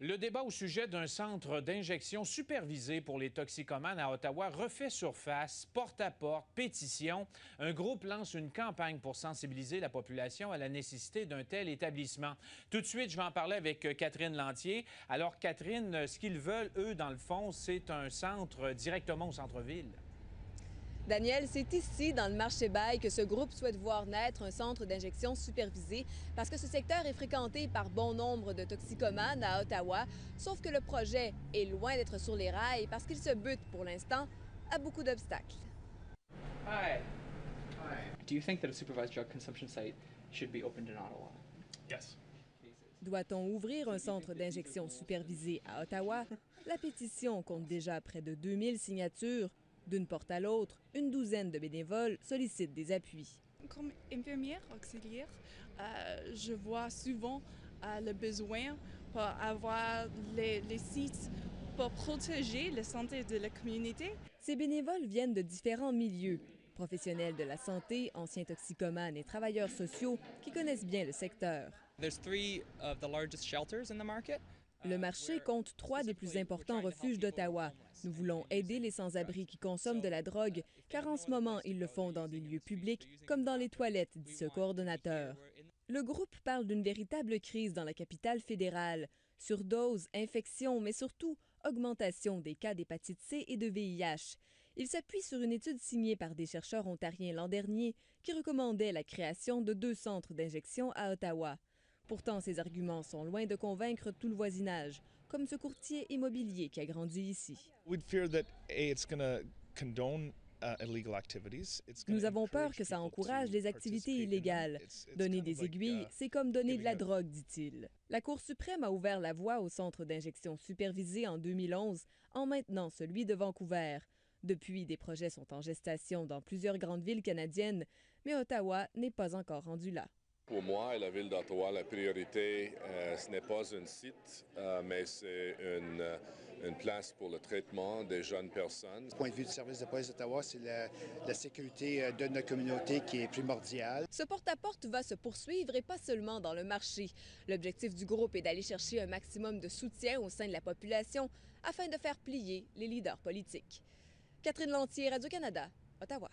Le débat au sujet d'un centre d'injection supervisé pour les toxicomanes à Ottawa refait surface, porte à porte, pétition. Un groupe lance une campagne pour sensibiliser la population à la nécessité d'un tel établissement. Tout de suite, je vais en parler avec Catherine Lantier. Alors, Catherine, ce qu'ils veulent, eux, dans le fond, c'est un centre directement au centre-ville. Daniel, c'est ici, dans le marché Bail, que ce groupe souhaite voir naître un centre d'injection supervisé parce que ce secteur est fréquenté par bon nombre de toxicomanes à Ottawa, sauf que le projet est loin d'être sur les rails parce qu'il se bute pour l'instant à beaucoup d'obstacles. Hi. Do you think that a supervised drug consumption site should be opened in Ottawa? Yes. Doit-on ouvrir un centre d'injection supervisé à Ottawa? La pétition compte déjà près de 2000 signatures. D'une porte à l'autre, une douzaine de bénévoles sollicitent des appuis. Comme infirmière auxiliaire, je vois souvent le besoin pour avoir les sites pour protéger la santé de la communauté. Ces bénévoles viennent de différents milieux. Professionnels de la santé, anciens toxicomanes et travailleurs sociaux qui connaissent bien le secteur. There's 3 of the largest shelters in the market. Le marché compte 3 des plus importants refuges d'Ottawa. Nous voulons aider les sans-abri qui consomment de la drogue, car en ce moment, ils le font dans des lieux publics, comme dans les toilettes, dit ce coordonnateur. Le groupe parle d'une véritable crise dans la capitale fédérale. Surdose, infection, mais surtout augmentation des cas d'hépatite C et de VIH. Il s'appuie sur une étude signée par des chercheurs ontariens l'an dernier qui recommandait la création de 2 centres d'injection à Ottawa. Pourtant, ces arguments sont loin de convaincre tout le voisinage, comme ce courtier immobilier qui a grandi ici. Nous avons peur que ça encourage les activités illégales. Donner des aiguilles, c'est comme donner de la drogue, dit-il. La Cour suprême a ouvert la voie au centre d'injection supervisé en 2011, en maintenant celui de Vancouver. Depuis, des projets sont en gestation dans plusieurs grandes villes canadiennes, mais Ottawa n'est pas encore rendu là. Pour moi et la Ville d'Ottawa, la priorité, ce n'est pas un site, mais c'est une place pour le traitement des jeunes personnes. Du point de vue du service de police d'Ottawa, c'est la sécurité de notre communauté qui est primordiale. Ce porte-à-porte va se poursuivre et pas seulement dans le marché. L'objectif du groupe est d'aller chercher un maximum de soutien au sein de la population afin de faire plier les leaders politiques. Catherine Lantier, Radio-Canada, Ottawa.